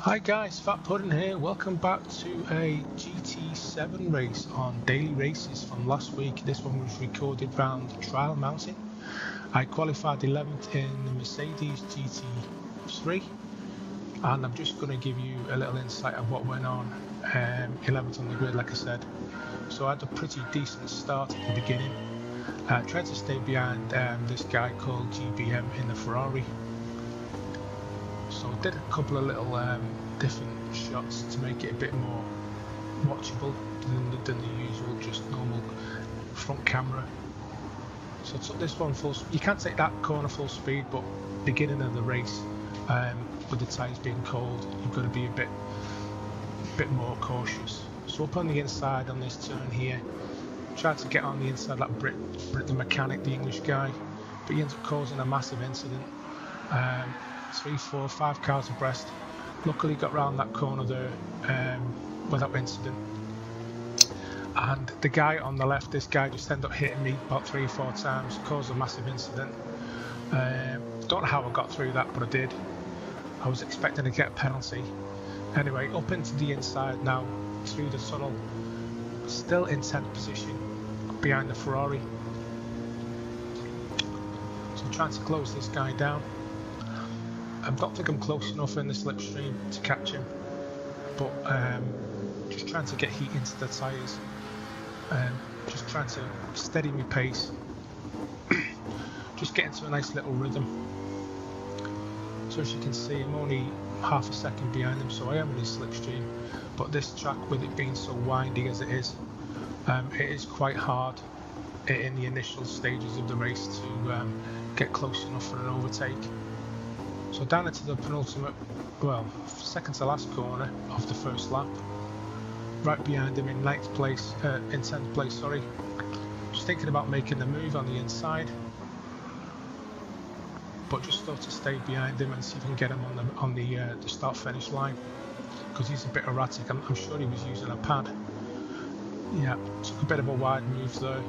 Hi guys, Fat Pudding here. Welcome back to a GT7 race on Daily Races from last week. This one was recorded round Trial Mountain. I qualified 11th in the Mercedes GT3 and I'm just going to give you a little insight of what went on. 11th on the grid, like I said. So I had a pretty decent start at the beginning. Tried to stay behind this guy called GBM in the Ferrari. So I did a couple of little different shots to make it a bit more watchable than the usual just normal front camera. So I took this one full speed. You can't take that corner full speed, but beginning of the race with the tyres being cold, you've got to be a bit more cautious. So up on the inside on this turn here, tried to get on the inside like Brit the mechanic, the English guy, but he ends up causing a massive incident. 3, 4, 5 cars abreast. Luckily got round that corner there without incident. And the guy on the left, this guy just ended up hitting me about 3 or 4 times, caused a massive incident. Don't know how I got through that, but I did. I was expecting to get a penalty. Anyway, up into the inside now, through the tunnel, still in 10th position behind the Ferrari. So I'm trying to close this guy down. I don't think I'm close enough in the slipstream to catch him, but just trying to get heat into the tyres, just trying to steady my pace, just get into a nice little rhythm. So as you can see, I'm only half a second behind him, so I am in his slipstream, but this track, with it being so windy as it is quite hard in the initial stages of the race to get close enough for an overtake. So down into the penultimate, well, second to last corner of the first lap, right behind him in 10th place, sorry. Just thinking about making the move on the inside, but just thought to stay behind him and see if I can get him on the start-finish line, because he's a bit erratic. I'm sure he was using a pad. Yeah, took a bit of a wide move there.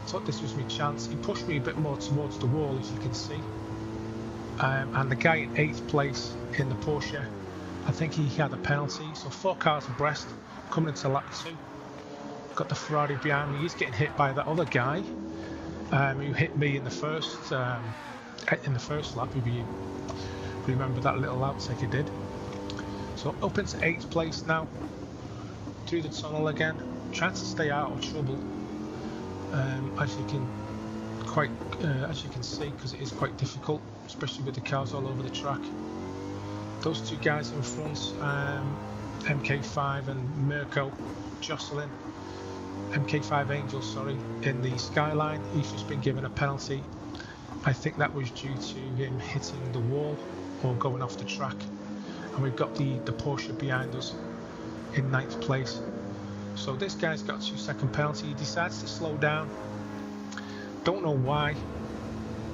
Thought this was my chance. He pushed me a bit more towards the wall, as you can see. And the guy in 8th place in the Porsche, I think he had a penalty. So 4 cars abreast coming into lap 2. Got the Ferrari behind me. He's getting hit by that other guy who hit me in the first lap. If you remember that little outtake he did. So up into 8th place now, through the tunnel again, trying to stay out of trouble. As you can see, because it is quite difficult, especially with the cars all over the track. Those 2 guys in front, MK5 and Mirko, jostling. MK5 Angel, sorry, in the skyline. He's just been given a penalty. I think that was due to him hitting the wall or going off the track. And we've got the Porsche behind us in 9th place. So this guy's got a 2-second penalty. He decides to slow down. Don't know why,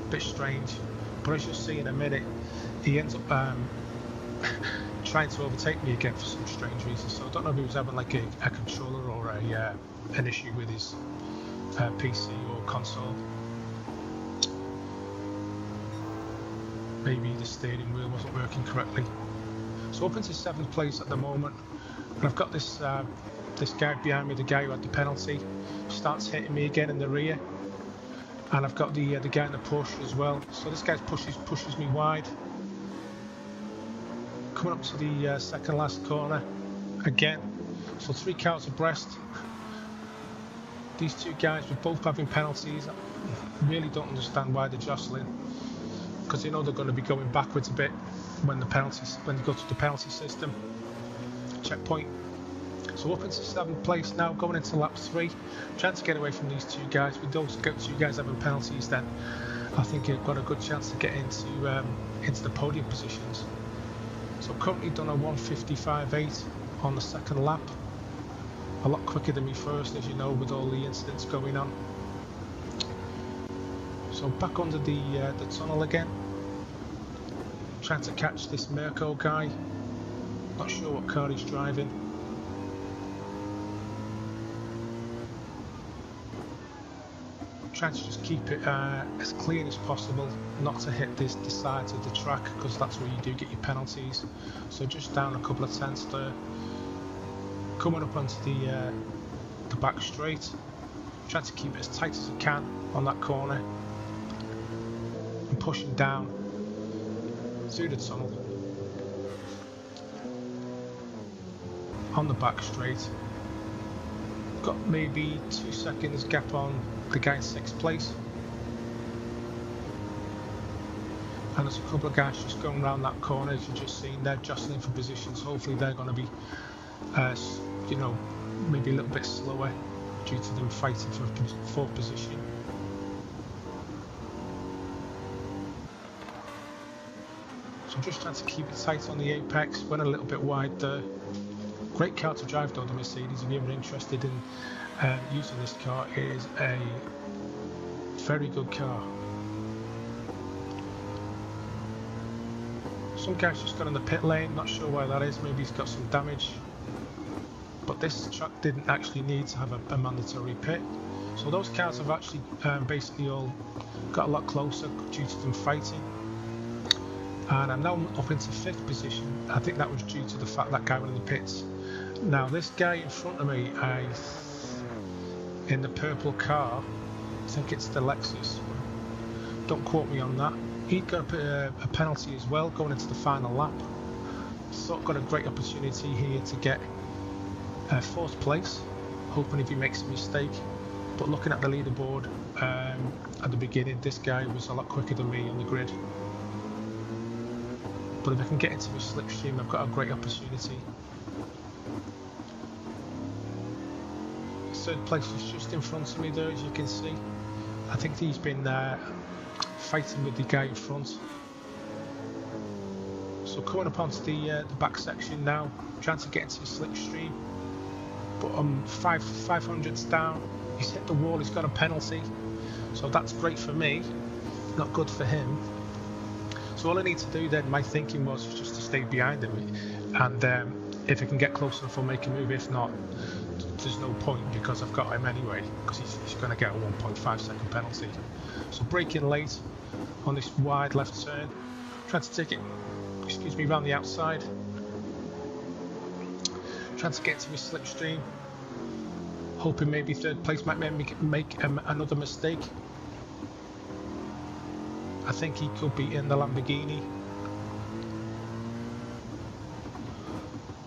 bit strange, but as you'll see in a minute, he ends up trying to overtake me again for some strange reason. So I don't know if he was having like a controller or an issue with his PC or console. Maybe the steering wheel wasn't working correctly. So up into 7th place at the moment, and I've got this guy behind me, the guy who had the penalty, starts hitting me again in the rear. And I've got the guy in the Porsche as well. So this guy pushes me wide. Coming up to the second last corner again. So 3 cars abreast. These 2 guys were both having penalties. I really don't understand why they're jostling, because they know they're going to be going backwards a bit when they go to the penalty system. Checkpoint. So up into 7th place now, going into lap 3, trying to get away from these 2 guys. With those 2 guys having penalties, then I think I've got a good chance to get into the podium positions. So I've currently done a 1:55.8 on the second lap, a lot quicker than me first, as you know, with all the incidents going on. So back under the tunnel again, trying to catch this Mirko guy. Not sure what car he's driving. trying to just keep it as clean as possible, not to hit the sides of the track, because that's where you do get your penalties. So just down a couple of tenths there. Coming up onto the back straight, trying to keep it as tight as I can on that corner, and pushing down through the tunnel on the back straight. Got maybe 2 seconds gap on the guy in 6th place, and there's a couple of guys just going around that corner, as you've just seen. They're jostling for positions. Hopefully they're going to be you know, maybe a little bit slower due to them fighting for 4th position. So I'm just trying to keep it tight on the apex, went a little bit wide there. Great car to drive though, the Mercedes. If you're ever interested in using this car, it is a very good car. Some guy's just got in the pit lane, not sure why that is, maybe he's got some damage. But this track didn't actually need to have a mandatory pit. So those cars have actually basically all got a lot closer due to them fighting. And I'm now up into 5th position. I think that was due to the fact that guy went in the pits. Now this guy in front of me, in the purple car, I think it's the Lexus, don't quote me on that. He'd got a penalty as well going into the final lap. So I've got a great opportunity here to get 4th place, hoping if he makes a mistake. But looking at the leaderboard at the beginning, this guy was a lot quicker than me on the grid. But if I can get into a slipstream, I've got a great opportunity. 3rd place is just in front of me there, as you can see. I think he's been fighting with the guy in front. So coming up onto the back section now, trying to get into a slipstream. But I'm 500s down. He's hit the wall, he's got a penalty. So that's great for me, not good for him. So all I need to do then, my thinking was just to stay behind him, and if I can get close enough I'll make a move. If not, there's no point, because I've got him anyway, because he's going to get a 1.5 second penalty. So braking late on this wide left turn, trying to take it, excuse me, around the outside, trying to get to his slipstream, hoping maybe 3rd place might make another mistake. I think he could be in the Lamborghini.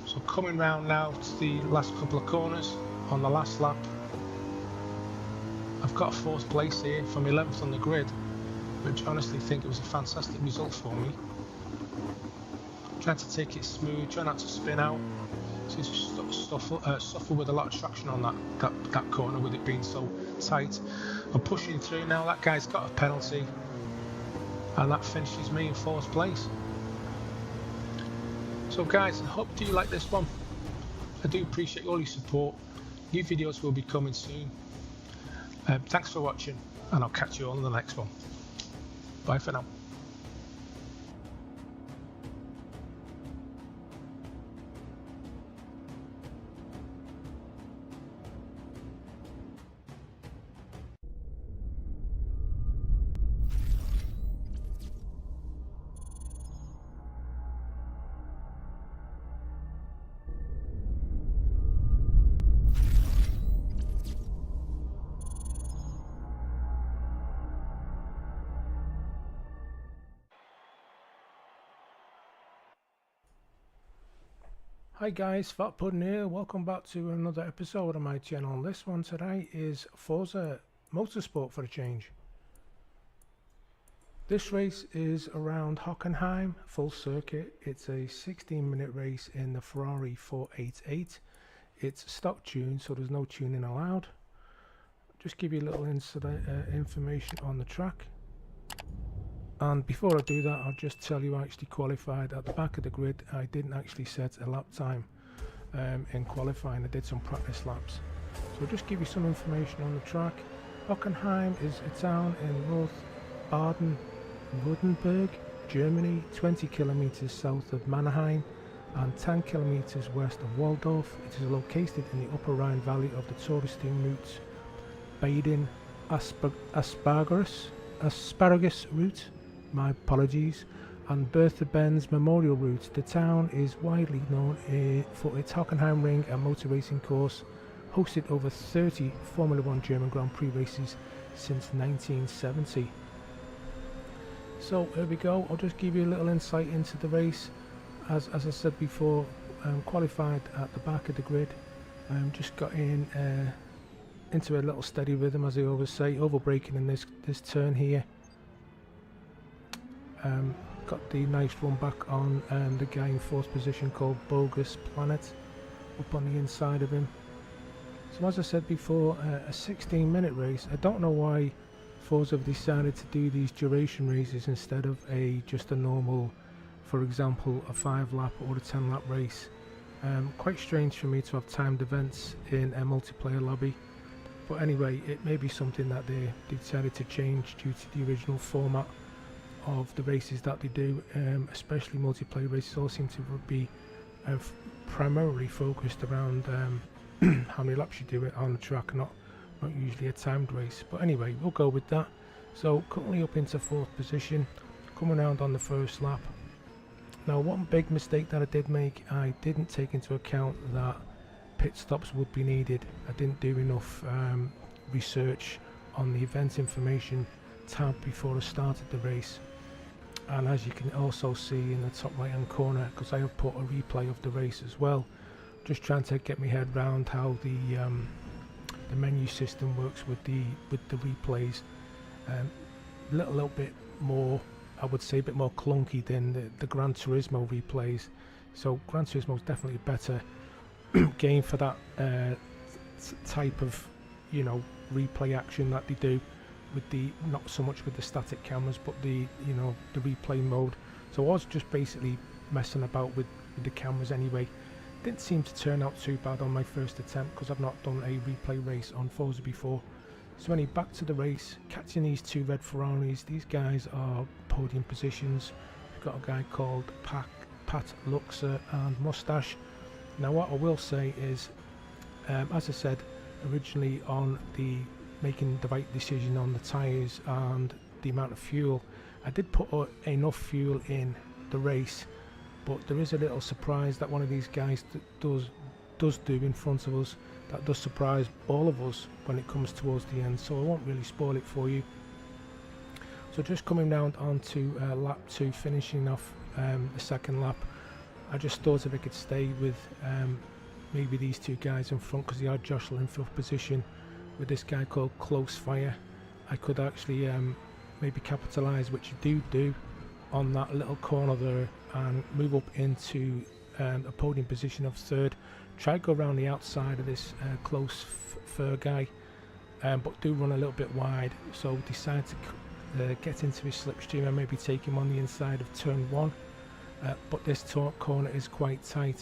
So coming round now to the last couple of corners on the last lap. I've got 4th place here from 11th on the grid, which I honestly think it was a fantastic result for me. Trying to take it smooth, try not to spin out. So it's suffer with a lot of traction on that corner, with it being so tight. I'm pushing through now. That guy's got a penalty, and that finishes me in 4th place. So guys, I hope you like this one. I do appreciate all your support. New videos will be coming soon. Thanks for watching, and I'll catch you all in the next one. Bye for now. Hi guys, Fat Puddin here. Welcome back to another episode of my channel. This one today is Forza Motorsport for a change. This race is around Hockenheim, full circuit. It's a 16-minute race in the Ferrari 488. It's stock tune, so there's no tuning allowed. Just give you a little information on the track. And before I do that, I'll just tell you I actually qualified at the back of the grid. I didn't actually set a lap time in qualifying. I did some practice laps. So I'll just give you some information on the track. Hockenheim is a town in North Baden-Württemberg, Germany, 20 kilometers south of Mannheim and 10 kilometers west of Waldorf. It is located in the upper Rhine valley of the touristing routes Baden, asparagus route, my apologies, and Bertha Benz Memorial Route. The town is widely known for its Hockenheim Ring and motor racing course, hosted over 30 Formula 1 German Grand Prix races since 1970. So here we go, I'll just give you a little insight into the race. As I said before, qualified at the back of the grid, just got in into a little steady rhythm, as I always say, over braking in this turn here. Got the nice run back on the guy in fourth position called Bogus Planet up on the inside of him. So as I said before, a 16-minute race. I don't know why Forza have decided to do these duration races instead of just a normal, for example, a 5-lap or a 10-lap race. Quite strange for me to have timed events in a multiplayer lobby, but anyway, it may be something that they decided to change due to the original format of the races that they do, especially multiplayer races all seem to be primarily focused around how many laps you do it on the track, not usually a timed race. But anyway, we'll go with that. So currently up into fourth position, coming around on the first lap. Now, one big mistake that I did make, I didn't take into account that pit stops would be needed. I didn't do enough research on the event information tab before I started the race. And as you can also see in the top right hand corner, because I have put a replay of the race as well, just trying to get my head around how the menu system works with the replays. Little bit more, I would say, a bit more clunky than the Gran Turismo replays. So Gran Turismo is definitely a better game for that type of, you know, replay action that they do with the, not so much with the static cameras, but the, you know, the replay mode. So I was just basically messing about with the cameras anyway. Didn't seem to turn out too bad on my first attempt because I've not done a replay race on Forza before. So anyway, back to the race, catching these two red Ferraris. These guys are podium positions. We've got a guy called Pat Luxer and Mustache. Now what I will say is, as I said originally, on the making the right decision on the tyres and the amount of fuel, I did put enough fuel in the race, but there is a little surprise that one of these guys does do in front of us that does surprise all of us when it comes towards the end, so I won't really spoil it for you. So just coming round onto lap 2, finishing off the second lap, I just thought if I could stay with maybe these two guys in front, because they are jostling for position with this guy called Close Fire, I could actually maybe capitalise, which you do on that little corner there, and move up into a podium position of third. Try to go around the outside of this Close Fur guy, but do run a little bit wide, so decide to get into his slipstream and maybe take him on the inside of turn 1, but this corner is quite tight,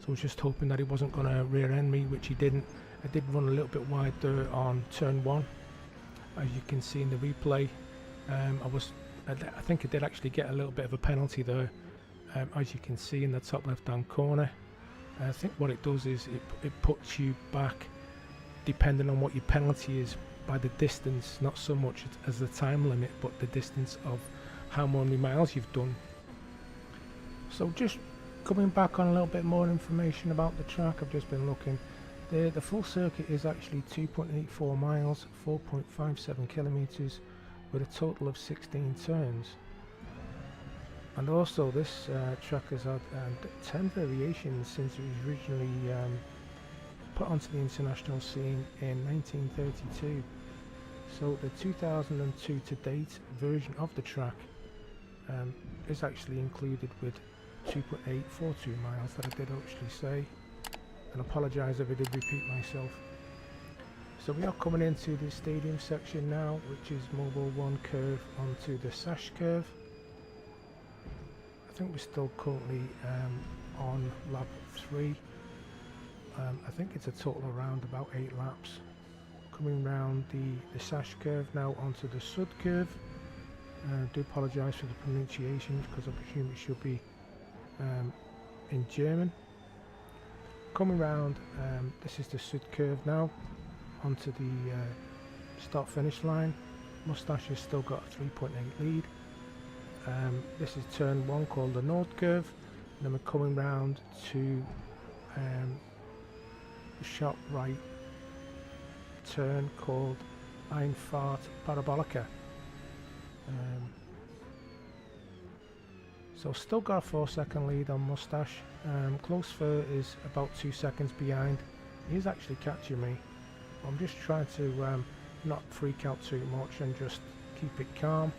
so I was just hoping that he wasn't going to rear end me, which he didn't. I did run a little bit wide there on turn 1, as you can see in the replay. I think I did actually get a little bit of a penalty there, as you can see in the top left hand corner. I think what it does is it puts you back, depending on what your penalty is, by the distance, not so much as the time limit, but the distance of how many miles you've done. So just coming back on a little bit more information about the track, I've just been looking. The full circuit is actually 2.84 miles, 4.57 kilometers, with a total of 16 turns. And also this track has had 10 variations since it was originally put onto the international scene in 1932. So the 2002 to date version of the track is actually included with 2.842 miles that I did actually say, and apologise if I did repeat myself. So we are coming into the stadium section now, which is Mobile 1 curve onto the Sash curve. I think we're still currently on lap 3. I think it's a total around about 8 laps. Coming round the Sash curve now onto the Sud curve. I do apologise for the pronunciation because I presume it should be in German. Coming round, this is the Sud curve now onto the start finish line. Moustache has still got a 3.8 lead. This is turn 1 called the Nord curve, and then we're coming round to the sharp right turn called Einfahrt Parabolica. So still got a 4-second lead on Moustache. Close Fur is about 2 seconds behind. He's actually catching me. I'm just trying to not freak out too much and just keep it calm.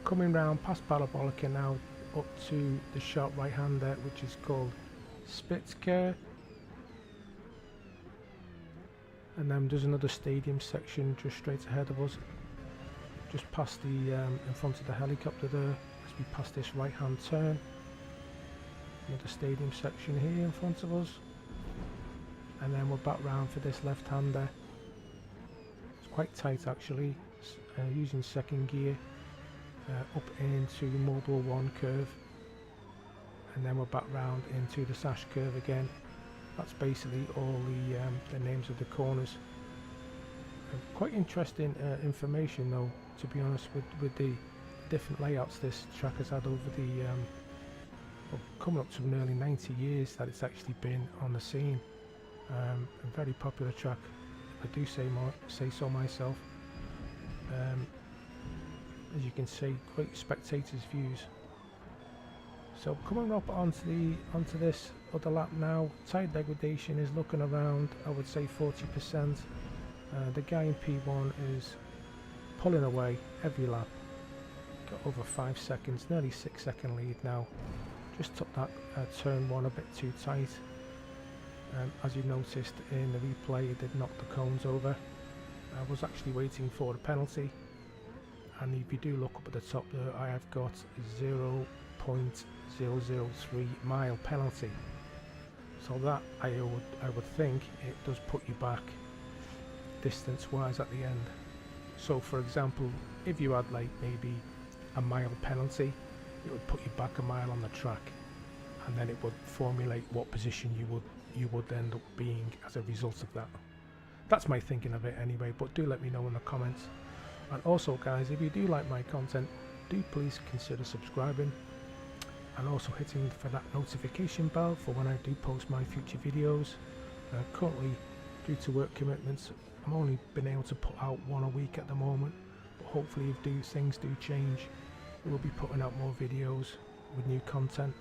Coming round past Parabolica now up to the sharp right hander, which is called Spitzker. And then there's another stadium section just straight ahead of us, just past the in front of the helicopter there, as we pass this right hand turn. Another stadium section here in front of us, and then we're back round for this left hander. It's quite tight actually, using second gear up into Mobile 1 curve, and then we're back round into the Sash curve again. That's basically all the names of the corners. Quite interesting information though, to be honest, with the different layouts this track has had over the well, coming up to nearly 90 years that it's actually been on the scene. A very popular track, if I do say so myself. As you can see, great spectators' views. So coming up onto this other lap now, tyre degradation is looking around, I would say 40%. The guy in P1 is pulling away every lap. Got over 5 seconds, nearly 6-second lead now. Just took that turn 1 a bit too tight. As you noticed in the replay, it did knock the cones over. I was actually waiting for the penalty, and if you do look up at the top there, I have got 0.003 mile penalty. So that I would think it does put you back distance wise at the end. So for example, if you had like maybe a mile penalty, it would put you back a mile on the track, and then it would formulate what position you would end up being as a result of that. That's my thinking of it anyway, but do let me know in the comments. And also guys, if you do like my content, do please consider subscribing and also hitting for that notification bell for when I do post my future videos. Currently, due to work commitments, I'm only been able to put out 1 a week at the moment, but hopefully if things do change, we'll be putting out more videos with new content,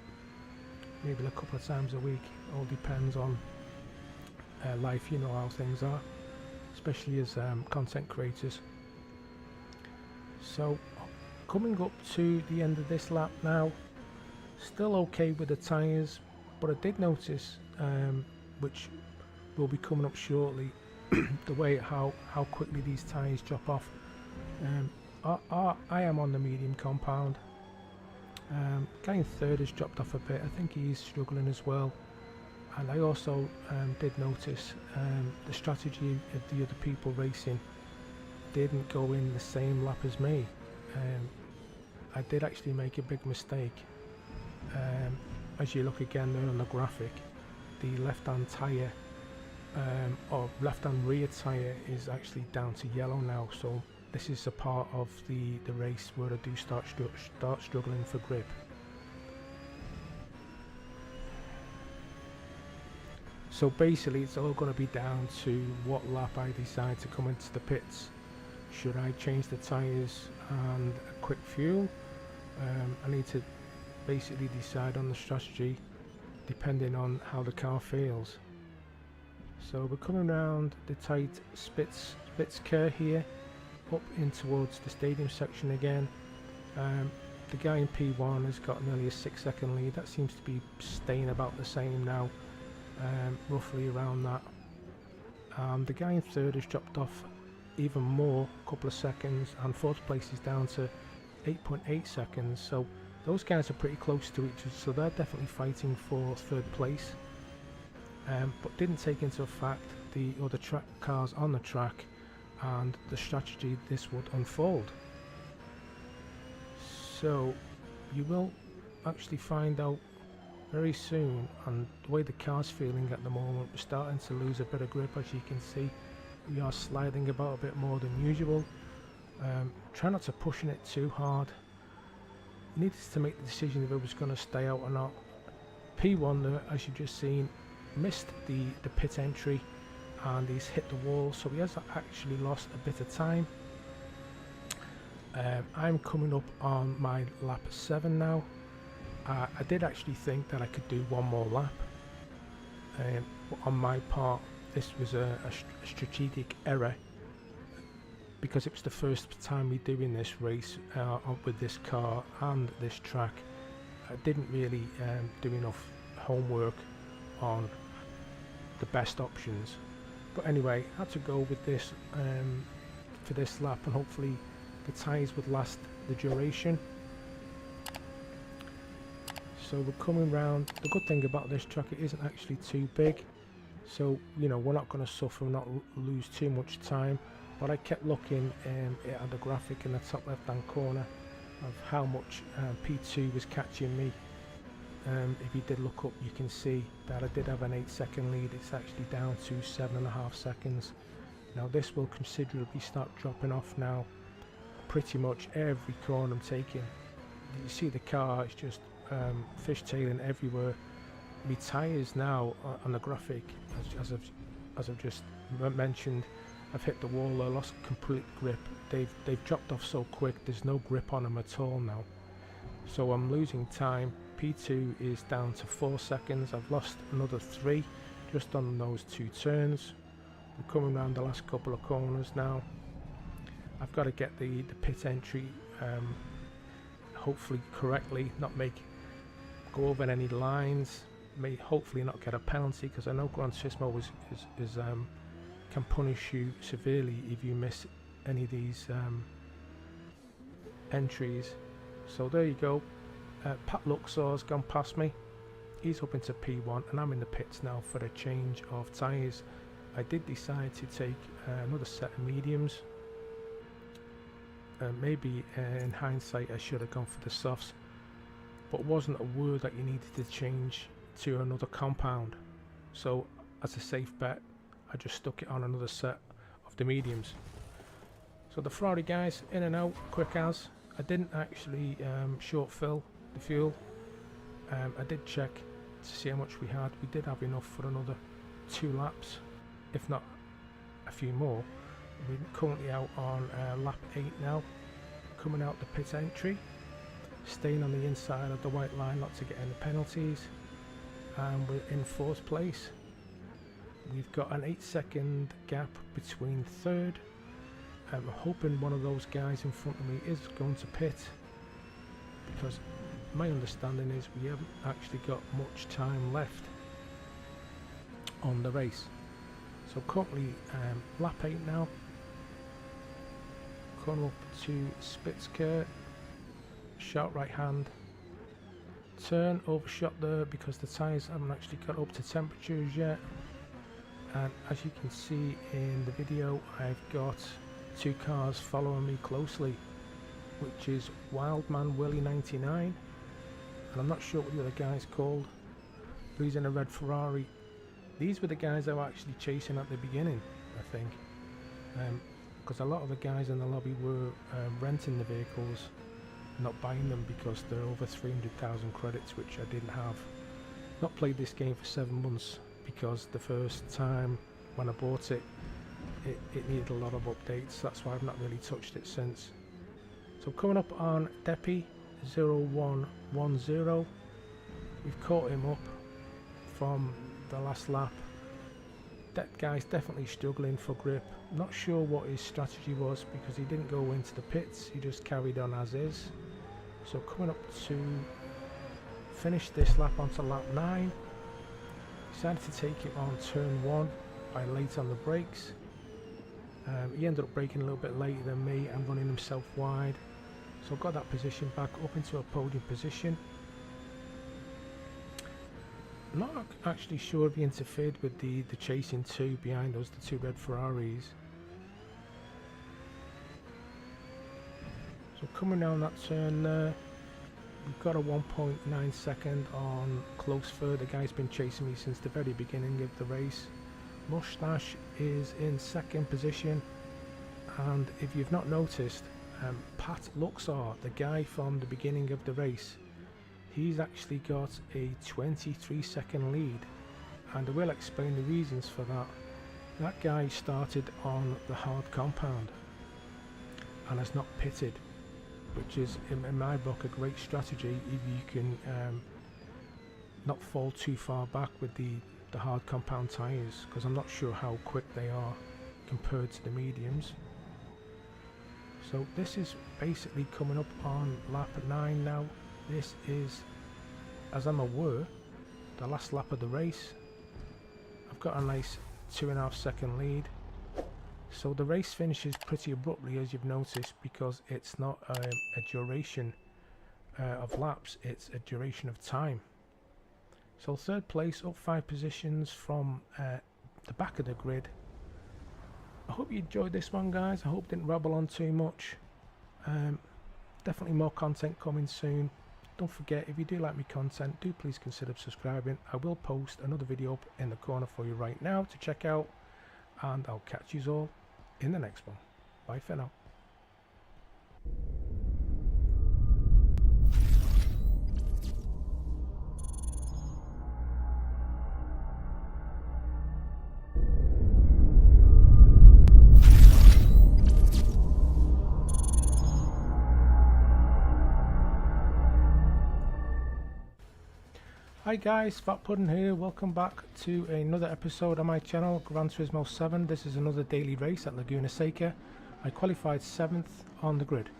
maybe a couple of times a week. All depends on life, you know how things are, especially as content creators. So coming up to the end of this lap now, still okay with the tyres, but I did notice, which will be coming up shortly, the way how quickly these tyres drop off. I am on the medium compound. Guy in third has dropped off a bit. I think he's struggling as well. And I also did notice the strategy of the other people racing didn't go in the same lap as me. I did actually make a big mistake. As you look again there on the graphic, the left-hand tyre or left-hand rear tyre is actually down to yellow now. So this is a part of the race where I do start struggling for grip. So basically it's all going to be down to what lap I decide to come into the pits. Should I change the tyres and a quick fuel? I need to basically decide on the strategy depending on how the car feels. So we're coming around the tight Spitzker here, up in towards the stadium section again. The guy in P1 has got nearly a 6-second lead. That seems to be staying about the same now, roughly around that. The guy in third has dropped off even more, a couple of seconds, and fourth place is down to 8.8 seconds. So those guys are pretty close to each other, so they're definitely fighting for third place. But didn't take into fact the other cars on the track and the strategy this would unfold. So you will actually find out very soon, and the way the car's feeling at the moment, we're starting to lose a bit of grip. As you can see, we are sliding about a bit more than usual. Try not to pushing it too hard. Needed to make the decision if it was going to stay out or not. P1, as you've just seen, missed the pit entry and he's hit the wall, so he has actually lost a bit of time. I'm coming up on my lap 7 now. I did actually think that I could do one more lap. But on my part, this was a strategic error, because it was the first time we doing this race with this car and this track. I didn't really do enough homework on the best options, but anyway, I had to go with this for this lap, and hopefully the tyres would last the duration. So we're coming round. The good thing about this track, it isn't actually too big, so you know, we're not going to suffer, not lose too much time. But I kept looking at the graphic in the top left hand corner of how much P2 was catching me. If you did look up, you can see that I did have an 8-second lead. It's actually down to 7.5 seconds. Now this will considerably start dropping off now. Pretty much every corner I'm taking, you see the car is just fishtailing everywhere. My tyres now on the graphic, as I've just mentioned, I've hit the wall. I lost complete grip. They've dropped off so quick. There's no grip on them at all now. So I'm losing time. P2 is down to 4 seconds. I've lost another 3 just on those 2 turns. I'm coming around the last couple of corners now. I've got to get the pit entry hopefully correctly, not go over any lines, may hopefully not get a penalty, because I know Gran Turismo can punish you severely if you miss any of these entries. So there you go. Pat Luxor's gone past me. He's up into P1 and I'm in the pits now for a change of tyres. I did decide to take another set of mediums. Maybe in hindsight I should have gone for the softs, but it wasn't aware that you needed to change to another compound. So as a safe bet, I just stuck it on another set of the mediums. So the Ferrari guys in and out quick as. I didn't actually short fill the fuel. I did check to see how much we had. We did have enough for another 2 laps, if not a few more. We're currently out on lap 8 now, coming out the pit entry, staying on the inside of the white line not to get any penalties, and we're in 4th place. We've got an 8-second gap between 3rd. I'm hoping one of those guys in front of me is going to pit, because my understanding is we haven't actually got much time left on the race. So currently lap 8 now, coming up to Spitzker, sharp right hand turn, overshot there because the tyres haven't actually got up to temperatures yet. And as you can see in the video, I've got 2 cars following me closely, which is Wildman Willie 99, and I'm not sure what the other guy's called, but he's in a red Ferrari. These were the guys I was actually chasing at the beginning, I think, because a lot of the guys in the lobby were renting the vehicles, not buying them, because they're over 300,000 credits, which I didn't have. Not played this game for 7 months, because the first time when I bought it, it needed a lot of updates. That's why I've not really touched it since. So coming up on Deppy 0110, we've caught him up from the last lap. That guy's definitely struggling for grip. Not sure what his strategy was, because he didn't go into the pits, he just carried on as is. So coming up to finish this lap onto lap 9, decided to take it on turn 1 by late on the brakes. He ended up braking a little bit later than me and running himself wide, so got that position back up into a podium position. I'm not actually sure if he interfered with the chasing 2 behind us, the 2 red Ferraris. So coming down that turn there, we've got a 1.9 second on close third. The guy's been chasing me since the very beginning of the race. Mustache is in second position, and if you've not noticed, Pat Luxor, the guy from the beginning of the race, he's actually got a 23-second lead, and I will explain the reasons for that. That guy started on the hard compound and has not pitted, which is in my book a great strategy if you can not fall too far back with the hard compound tyres, because I'm not sure how quick they are compared to the mediums. So this is basically coming up on lap 9 now. This is, as I'm aware, the last lap of the race. I've got a nice 2.5 second lead. So the race finishes pretty abruptly, as you've noticed, because it's not a duration of laps, it's a duration of time. So third place, up 5 positions from the back of the grid. I hope you enjoyed this one, guys. I hope it didn't rabble on too much. Definitely more content coming soon. Don't forget, if you do like my content, do please consider subscribing. I will post another video up in the corner for you right now to check out, and I'll catch you all in the next one. Bye for now. Hi guys, Fat Pudding here. Welcome back to another episode on my channel, Gran Turismo 7. This is another daily race at Laguna Seca. I qualified 7th on the grid.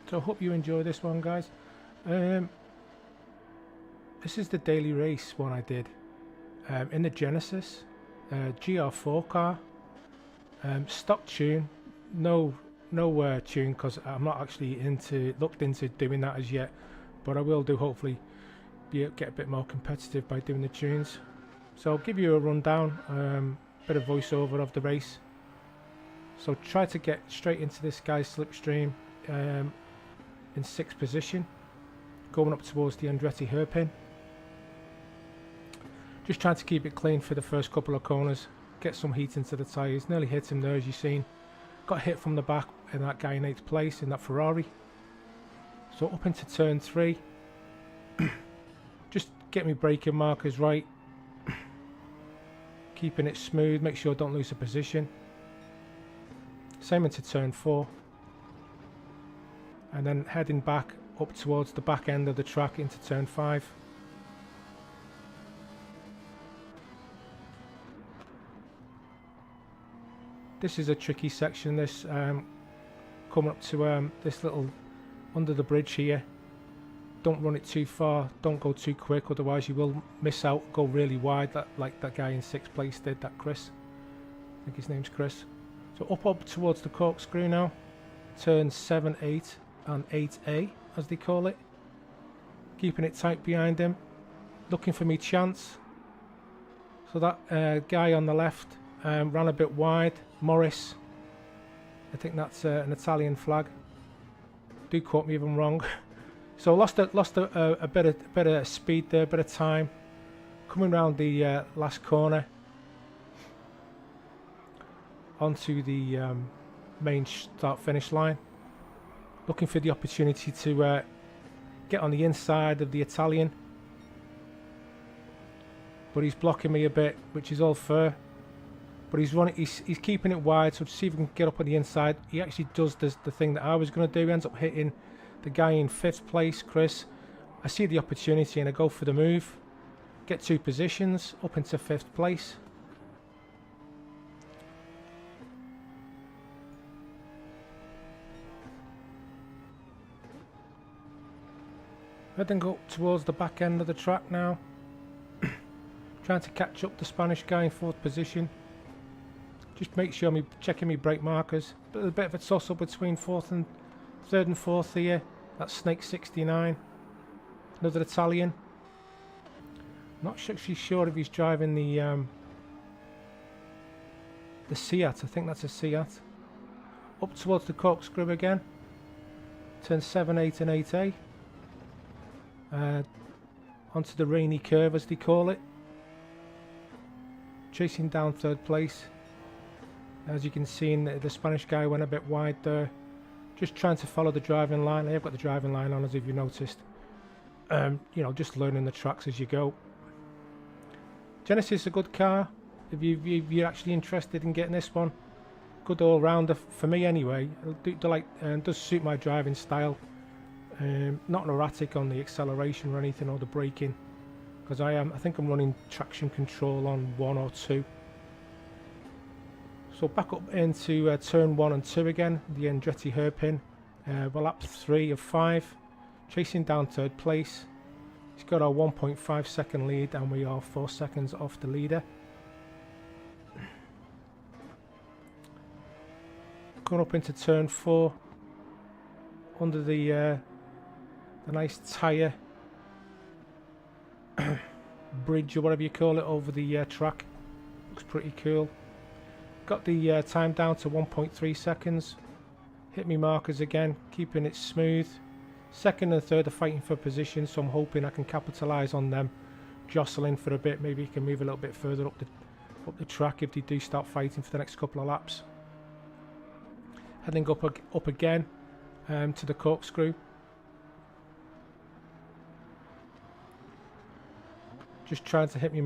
So I hope you enjoy this one, guys. This is the daily race one I did in the Genesis GR4 car, stock tune, no tune, because I'm not actually looked into doing that as yet, but I will do, hopefully get a bit more competitive by doing the tunes. So I'll give you a rundown, bit of voiceover of the race. So try to get straight into this guy's slipstream in 6th position, going up towards the Andretti hairpin. Just trying to keep it clean for the first couple of corners, get some heat into the tyres. Nearly hit him there, as you've seen. Got hit from the back in that guy in 8th place in that Ferrari. So up into turn 3. Just get me braking markers right. Keeping it smooth, make sure I don't lose a position. Same into turn 4. And then heading back up towards the back end of the track into turn 5. This is a tricky section, this coming up to this little under the bridge here. Don't run it too far, don't go too quick, otherwise you will miss out, go really wide, like that guy in 6th place did, that Chris. I think his name's Chris. So up towards the corkscrew now, turns 7, 8 and 8A as they call it. Keeping it tight behind him, looking for me chance. So that guy on the left ran a bit wide, Morris. I think that's an Italian flag. Do quote me if I'm wrong. So lost a bit of speed there, a bit of time. Coming round the last corner onto the main start-finish line. Looking for the opportunity to get on the inside of the Italian, but he's blocking me a bit, which is all fair. But he's keeping it wide, so to see if we can get up on the inside. He actually does the thing that I was going to do. He ends up hitting the guy in 5th place, Chris. I see the opportunity and I go for the move. Get 2 positions, up into 5th place. I then go towards the back end of the track now. Trying to catch up the Spanish guy in 4th position. Just make sure I'm checking my brake markers. But a bit of a tussle between 3rd and 4th here. That's Snake 69. Another Italian. Not actually sure if he's driving the the Seat, I think that's a Seat. Up towards the corkscrew again. Turn 7, 8 and 8A. Onto the rainy curve as they call it. Chasing down third place. As you can see, the Spanish guy went a bit wide there. Just trying to follow the driving line. I have got the driving line on, as if you noticed. You know, just learning the tracks as you go. Genesis is a good car. If you're actually interested in getting this one, good all-rounder for me anyway. Does suit my driving style. Not erratic on the acceleration or anything, or the braking, because I think I'm running traction control on 1 or 2. So back up into turn 1 and 2 again, the Andretti hairpin. We're lap 3 of 5, chasing down third place. He's got our 1.5 second lead, and we are 4 seconds off the leader. Going up into turn 4, under the nice tyre bridge or whatever you call it over the track. Looks pretty cool. Got the time down to 1.3 seconds. Hit me markers again, keeping it smooth. Second and third are fighting for position, so I'm hoping I can capitalise on them jostling for a bit. Maybe he can move a little bit further up the track if they do start fighting for the next couple of laps. Heading up again to the corkscrew. Just trying to hit me